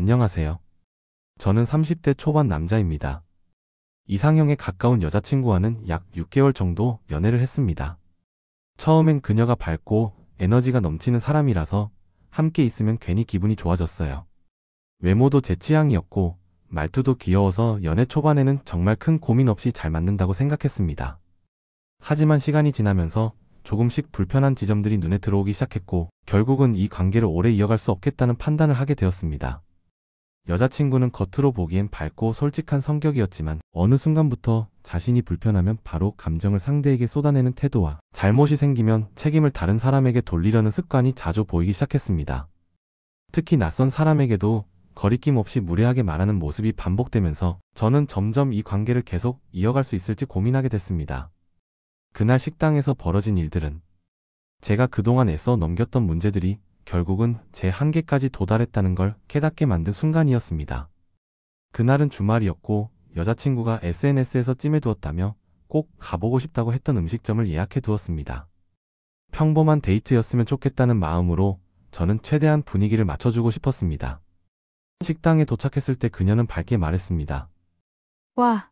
안녕하세요. 저는 30대 초반 남자입니다. 이상형에 가까운 여자친구와는 약 6개월 정도 연애를 했습니다. 처음엔 그녀가 밝고 에너지가 넘치는 사람이라서 함께 있으면 괜히 기분이 좋아졌어요. 외모도 제 취향이었고 말투도 귀여워서 연애 초반에는 정말 큰 고민 없이 잘 맞는다고 생각했습니다. 하지만 시간이 지나면서 조금씩 불편한 지점들이 눈에 들어오기 시작했고 결국은 이 관계를 오래 이어갈 수 없겠다는 판단을 하게 되었습니다. 여자친구는 겉으로 보기엔 밝고 솔직한 성격이었지만 어느 순간부터 자신이 불편하면 바로 감정을 상대에게 쏟아내는 태도와 잘못이 생기면 책임을 다른 사람에게 돌리려는 습관이 자주 보이기 시작했습니다. 특히 낯선 사람에게도 거리낌 없이 무례하게 말하는 모습이 반복되면서 저는 점점 이 관계를 계속 이어갈 수 있을지 고민하게 됐습니다. 그날 식당에서 벌어진 일들은 제가 그동안 애써 넘겼던 문제들이 결국은 제 한계까지 도달했다는 걸 깨닫게 만든 순간이었습니다. 그날은 주말이었고 여자친구가 SNS에서 찜해두었다며 꼭 가보고 싶다고 했던 음식점을 예약해 두었습니다. 평범한 데이트였으면 좋겠다는 마음으로 저는 최대한 분위기를 맞춰주고 싶었습니다. 식당에 도착했을 때 그녀는 밝게 말했습니다. 와,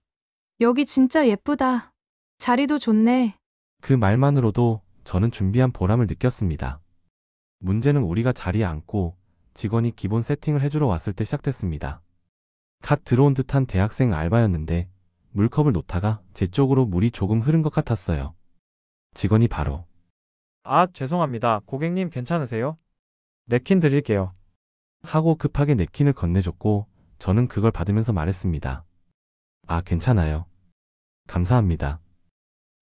여기 진짜 예쁘다. 자리도 좋네. 그 말만으로도 저는 준비한 보람을 느꼈습니다. 문제는 우리가 자리에 앉고 직원이 기본 세팅을 해주러 왔을 때 시작됐습니다. 갓 들어온 듯한 대학생 알바였는데 물컵을 놓다가 제 쪽으로 물이 조금 흐른 것 같았어요. 직원이 바로 죄송합니다. 고객님 괜찮으세요? 냅킨 드릴게요. 하고 급하게 냅킨을 건네줬고 저는 그걸 받으면서 말했습니다. 괜찮아요. 감사합니다.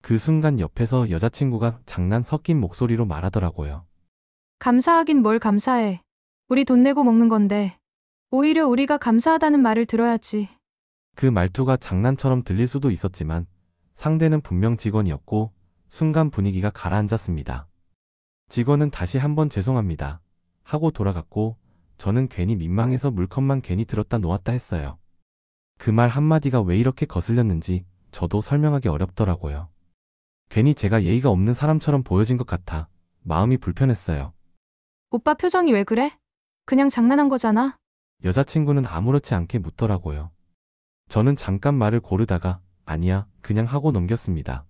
그 순간 옆에서 여자친구가 장난 섞인 목소리로 말하더라고요. 감사하긴 뭘 감사해. 우리 돈 내고 먹는 건데. 오히려 우리가 감사하다는 말을 들어야지. 그 말투가 장난처럼 들릴 수도 있었지만 상대는 분명 직원이었고 순간 분위기가 가라앉았습니다. 직원은 다시 한번 죄송합니다 하고 돌아갔고 저는 괜히 민망해서 물컵만 괜히 들었다 놓았다 했어요. 그 말 한마디가 왜 이렇게 거슬렸는지 저도 설명하기 어렵더라고요. 괜히 제가 예의가 없는 사람처럼 보여진 것 같아 마음이 불편했어요. 오빠 표정이 왜 그래? 그냥 장난한 거잖아. 여자친구는 아무렇지 않게 묻더라고요. 저는 잠깐 말을 고르다가 아니야 그냥 하고 넘겼습니다.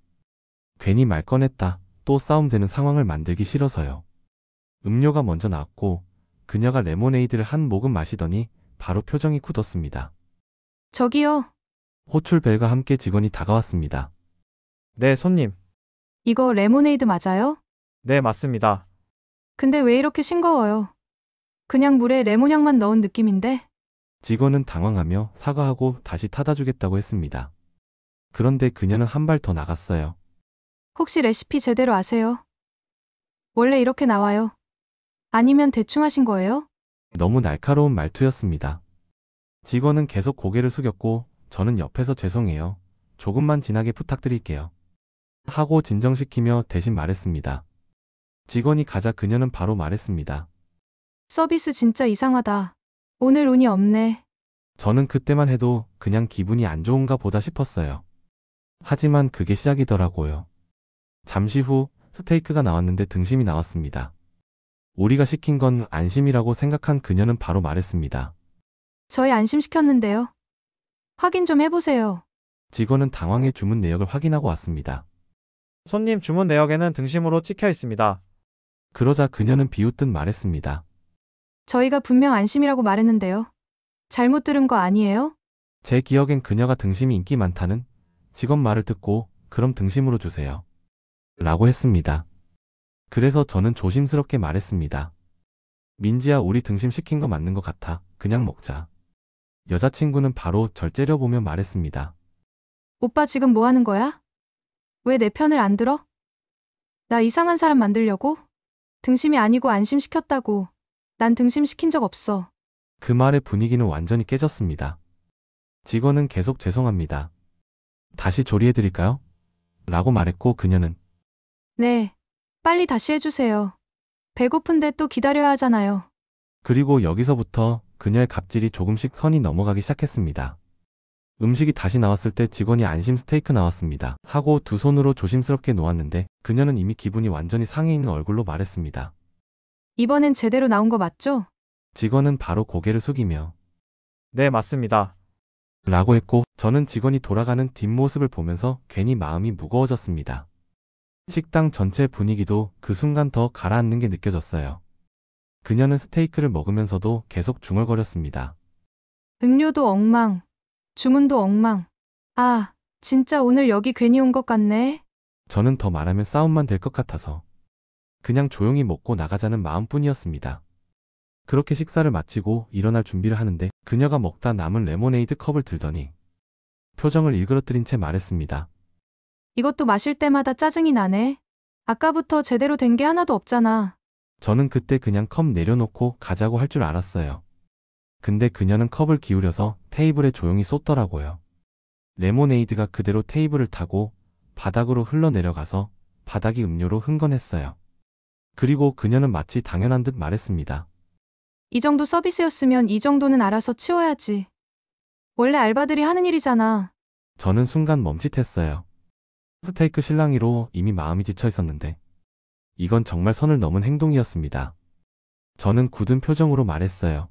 괜히 말 꺼냈다 또 싸움 되는 상황을 만들기 싫어서요. 음료가 먼저 나왔고 그녀가 레모네이드를 한 모금 마시더니 바로 표정이 굳었습니다. 저기요. 호출벨과 함께 직원이 다가왔습니다. 네, 손님. 이거 레모네이드 맞아요? 네, 맞습니다. 근데 왜 이렇게 싱거워요? 그냥 물에 레몬향만 넣은 느낌인데? 직원은 당황하며 사과하고 다시 타다 주겠다고 했습니다. 그런데 그녀는 한 발 더 나갔어요. 혹시 레시피 제대로 아세요? 원래 이렇게 나와요? 아니면 대충 하신 거예요? 너무 날카로운 말투였습니다. 직원은 계속 고개를 숙였고 저는 옆에서 죄송해요. 조금만 진하게 부탁드릴게요. 하고 진정시키며 대신 말했습니다. 직원이 가자 그녀는 바로 말했습니다. 서비스 진짜 이상하다. 오늘 운이 없네. 저는 그때만 해도 그냥 기분이 안 좋은가 보다 싶었어요. 하지만 그게 시작이더라고요. 잠시 후 스테이크가 나왔는데 등심이 나왔습니다. 우리가 시킨 건 안심이라고 생각한 그녀는 바로 말했습니다. 저희 안심시켰는데요. 확인 좀 해보세요. 직원은 당황해 주문 내역을 확인하고 왔습니다. 손님 주문 내역에는 등심으로 찍혀 있습니다. 그러자 그녀는 비웃듯 말했습니다. 저희가 분명 안심이라고 말했는데요. 잘못 들은 거 아니에요? 제 기억엔 그녀가 등심이 인기 많다는 직원 말을 듣고 그럼 등심으로 주세요. 라고 했습니다. 그래서 저는 조심스럽게 말했습니다. 민지야 우리 등심 시킨 거 맞는 것 같아. 그냥 먹자. 여자친구는 바로 절 째려보며 말했습니다. 오빠 지금 뭐 하는 거야? 왜 내 편을 안 들어? 나 이상한 사람 만들려고? 등심이 아니고 안심시켰다고. 난 등심 시킨 적 없어. 그 말에 분위기는 완전히 깨졌습니다. 직원은 계속 죄송합니다. 다시 조리해드릴까요? 라고 말했고 그녀는 네. 빨리 다시 해주세요. 배고픈데 또 기다려야 하잖아요. 그리고 여기서부터 그녀의 갑질이 조금씩 선이 넘어가기 시작했습니다. 음식이 다시 나왔을 때 직원이 안심 스테이크 나왔습니다. 하고 두 손으로 조심스럽게 놓았는데 그녀는 이미 기분이 완전히 상해 있는 얼굴로 말했습니다. 이번엔 제대로 나온 거 맞죠? 직원은 바로 고개를 숙이며 네, 맞습니다. 라고 했고 저는 직원이 돌아가는 뒷모습을 보면서 괜히 마음이 무거워졌습니다. 식당 전체 분위기도 그 순간 더 가라앉는 게 느껴졌어요. 그녀는 스테이크를 먹으면서도 계속 중얼거렸습니다. 음료도 엉망. 주문도 엉망. 아, 진짜 오늘 여기 괜히 온 것 같네. 저는 더 말하면 싸움만 될 것 같아서 그냥 조용히 먹고 나가자는 마음뿐이었습니다. 그렇게 식사를 마치고 일어날 준비를 하는데 그녀가 먹다 남은 레모네이드 컵을 들더니 표정을 일그러뜨린 채 말했습니다. 이것도 마실 때마다 짜증이 나네. 아까부터 제대로 된 게 하나도 없잖아. 저는 그때 그냥 컵 내려놓고 가자고 할 줄 알았어요. 근데 그녀는 컵을 기울여서 테이블에 조용히 쏟더라고요. 레모네이드가 그대로 테이블을 타고 바닥으로 흘러내려가서 바닥이 음료로 흥건했어요. 그리고 그녀는 마치 당연한 듯 말했습니다. 이 정도 서비스였으면 이 정도는 알아서 치워야지. 원래 알바들이 하는 일이잖아. 저는 순간 멈칫했어요. 스테이크 실랑이로 이미 마음이 지쳐 있었는데 이건 정말 선을 넘은 행동이었습니다. 저는 굳은 표정으로 말했어요.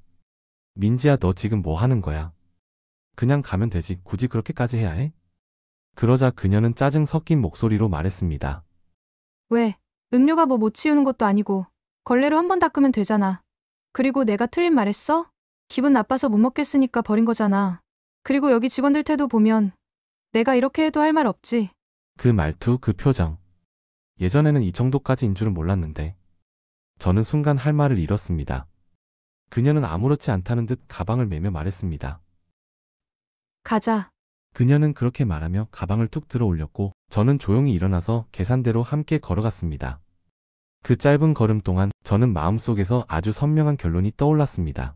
민지야, 너 지금 뭐 하는 거야? 그냥 가면 되지. 굳이 그렇게까지 해야 해? 그러자 그녀는 짜증 섞인 목소리로 말했습니다. 왜? 음료가 뭐 못 치우는 것도 아니고 걸레로 한 번 닦으면 되잖아. 그리고 내가 틀린 말 했어? 기분 나빠서 못 먹겠으니까 버린 거잖아. 그리고 여기 직원들 태도 보면 내가 이렇게 해도 할 말 없지. 그 말투, 그 표정. 예전에는 이 정도까지인 줄은 몰랐는데 저는 순간 할 말을 잃었습니다. 그녀는 아무렇지 않다는 듯 가방을 매며 말했습니다. 가자. 그녀는 그렇게 말하며 가방을 툭 들어 올렸고 저는 조용히 일어나서 계산대로 함께 걸어갔습니다. 그 짧은 걸음 동안 저는 마음속에서 아주 선명한 결론이 떠올랐습니다.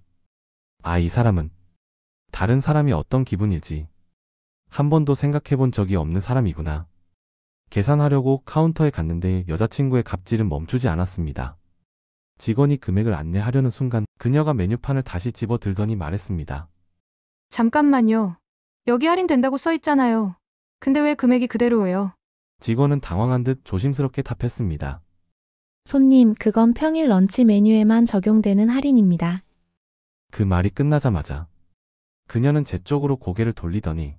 아, 이 사람은 다른 사람이 어떤 기분일지 한 번도 생각해 본 적이 없는 사람이구나. 계산하려고 카운터에 갔는데 여자친구의 갑질은 멈추지 않았습니다. 직원이 금액을 안내하려는 순간 그녀가 메뉴판을 다시 집어 들더니 말했습니다. 잠깐만요. 여기 할인된다고 써 있잖아요. 근데 왜 금액이 그대로예요? 직원은 당황한 듯 조심스럽게 답했습니다. 손님, 그건 평일 런치 메뉴에만 적용되는 할인입니다. 그 말이 끝나자마자 그녀는 제 쪽으로 고개를 돌리더니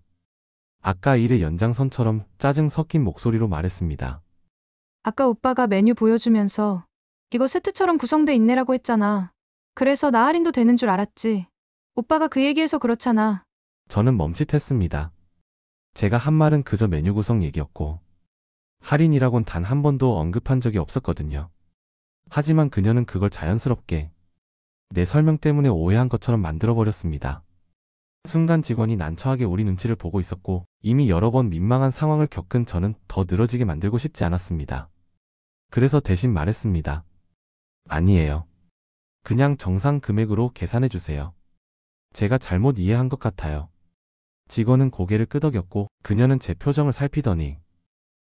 아까 일의 연장선처럼 짜증 섞인 목소리로 말했습니다. 아까 오빠가 메뉴 보여주면서 이거 세트처럼 구성돼 있네라고 했잖아. 그래서 나 할인도 되는 줄 알았지. 오빠가 그 얘기해서 그렇잖아. 저는 멈칫했습니다. 제가 한 말은 그저 메뉴 구성 얘기였고 할인이라곤 단 한 번도 언급한 적이 없었거든요. 하지만 그녀는 그걸 자연스럽게 내 설명 때문에 오해한 것처럼 만들어버렸습니다. 순간 직원이 난처하게 우리 눈치를 보고 있었고 이미 여러 번 민망한 상황을 겪은 저는 더 늘어지게 만들고 싶지 않았습니다. 그래서 대신 말했습니다. 아니에요. 그냥 정상 금액으로 계산해 주세요. 제가 잘못 이해한 것 같아요. 직원은 고개를 끄덕였고 그녀는 제 표정을 살피더니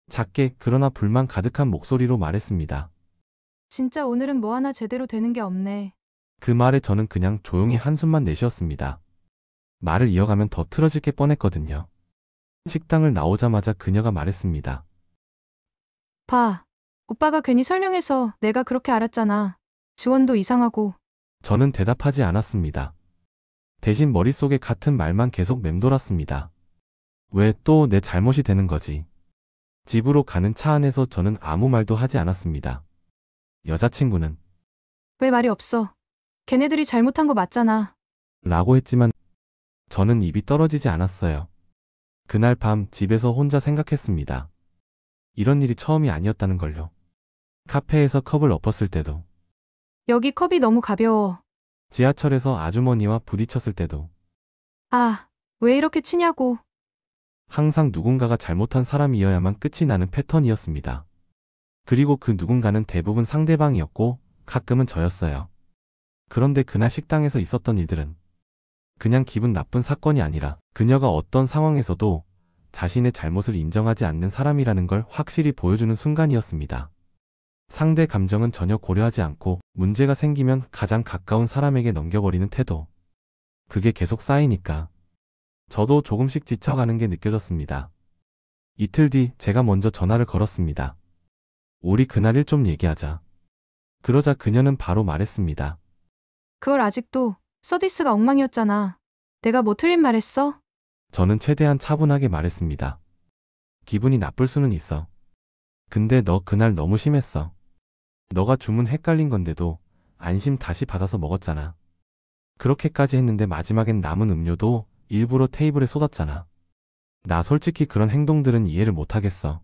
작게 그러나 불만 가득한 목소리로 말했습니다. 진짜 오늘은 뭐 하나 제대로 되는 게 없네. 그 말에 저는 그냥 조용히 한숨만 내쉬었습니다. 말을 이어가면 더 틀어질 게 뻔했거든요. 식당을 나오자마자 그녀가 말했습니다. 봐. 오빠가 괜히 설명해서 내가 그렇게 알았잖아. 지원도 이상하고. 저는 대답하지 않았습니다. 대신 머릿속에 같은 말만 계속 맴돌았습니다. 왜 또 내 잘못이 되는 거지? 집으로 가는 차 안에서 저는 아무 말도 하지 않았습니다. 여자친구는 왜 말이 없어? 걔네들이 잘못한 거 맞잖아. 라고 했지만 저는 입이 떨어지지 않았어요. 그날 밤 집에서 혼자 생각했습니다. 이런 일이 처음이 아니었다는 걸요. 카페에서 컵을 엎었을 때도, 여기 컵이 너무 가벼워. 지하철에서 아주머니와 부딪혔을 때도, 아, 왜 이렇게 치냐고. 항상 누군가가 잘못한 사람이어야만 끝이 나는 패턴이었습니다. 그리고 그 누군가는 대부분 상대방이었고 가끔은 저였어요. 그런데 그날 식당에서 있었던 일들은 그냥 기분 나쁜 사건이 아니라 그녀가 어떤 상황에서도 자신의 잘못을 인정하지 않는 사람이라는 걸 확실히 보여주는 순간이었습니다. 상대 감정은 전혀 고려하지 않고 문제가 생기면 가장 가까운 사람에게 넘겨버리는 태도. 그게 계속 쌓이니까 저도 조금씩 지쳐가는 게 느껴졌습니다. 이틀 뒤 제가 먼저 전화를 걸었습니다. 우리 그날 일 좀 얘기하자. 그러자 그녀는 바로 말했습니다. 그걸 아직도 서비스가 엉망이었잖아. 내가 뭐 틀린 말 했어? 저는 최대한 차분하게 말했습니다. 기분이 나쁠 수는 있어. 근데 너 그날 너무 심했어. 너가 주문 헷갈린 건데도 안심 다시 받아서 먹었잖아. 그렇게까지 했는데 마지막엔 남은 음료도 일부러 테이블에 쏟았잖아. 나 솔직히 그런 행동들은 이해를 못하겠어.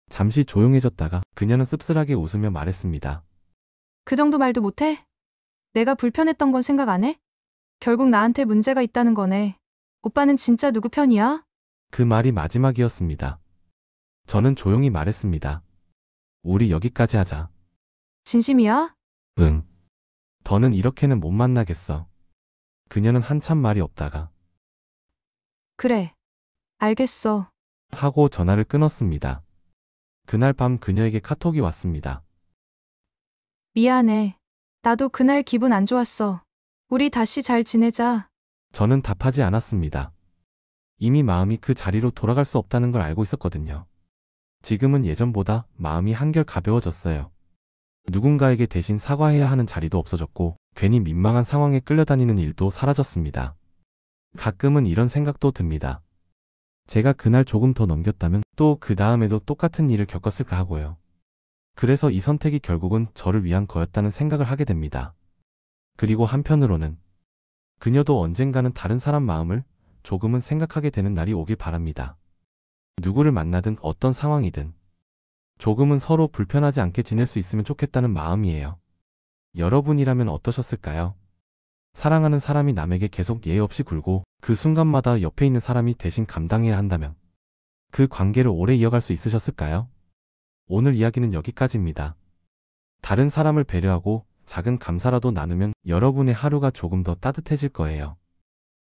잠시 조용해졌다가 그녀는 씁쓸하게 웃으며 말했습니다. 그 정도 말도 못해? 내가 불편했던 건 생각 안 해? 결국 나한테 문제가 있다는 거네. 오빠는 진짜 누구 편이야? 그 말이 마지막이었습니다. 저는 조용히 말했습니다. 우리 여기까지 하자. 진심이야? 응. 더는 이렇게는 못 만나겠어. 그녀는 한참 말이 없다가 그래. 알겠어. 하고 전화를 끊었습니다. 그날 밤 그녀에게 카톡이 왔습니다. 미안해. 나도 그날 기분 안 좋았어. 우리 다시 잘 지내자. 저는 답하지 않았습니다. 이미 마음이 그 자리로 돌아갈 수 없다는 걸 알고 있었거든요. 지금은 예전보다 마음이 한결 가벼워졌어요. 누군가에게 대신 사과해야 하는 자리도 없어졌고 괜히 민망한 상황에 끌려다니는 일도 사라졌습니다. 가끔은 이런 생각도 듭니다. 제가 그날 조금 더 넘겼다면 또 그 다음에도 똑같은 일을 겪었을까 하고요. 그래서 이 선택이 결국은 저를 위한 거였다는 생각을 하게 됩니다. 그리고 한편으로는 그녀도 언젠가는 다른 사람 마음을 조금은 생각하게 되는 날이 오길 바랍니다. 누구를 만나든 어떤 상황이든 조금은 서로 불편하지 않게 지낼 수 있으면 좋겠다는 마음이에요. 여러분이라면 어떠셨을까요? 사랑하는 사람이 남에게 계속 예의 없이 굴고 그 순간마다 옆에 있는 사람이 대신 감당해야 한다면 그 관계를 오래 이어갈 수 있으셨을까요? 오늘 이야기는 여기까지입니다. 다른 사람을 배려하고 작은 감사라도 나누면 여러분의 하루가 조금 더 따뜻해질 거예요.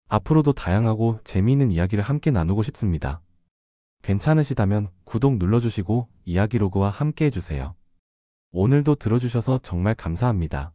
앞으로도 다양하고 재미있는 이야기를 함께 나누고 싶습니다. 괜찮으시다면 구독 눌러주시고 이야기 로그와 함께 해주세요. 오늘도 들어주셔서 정말 감사합니다.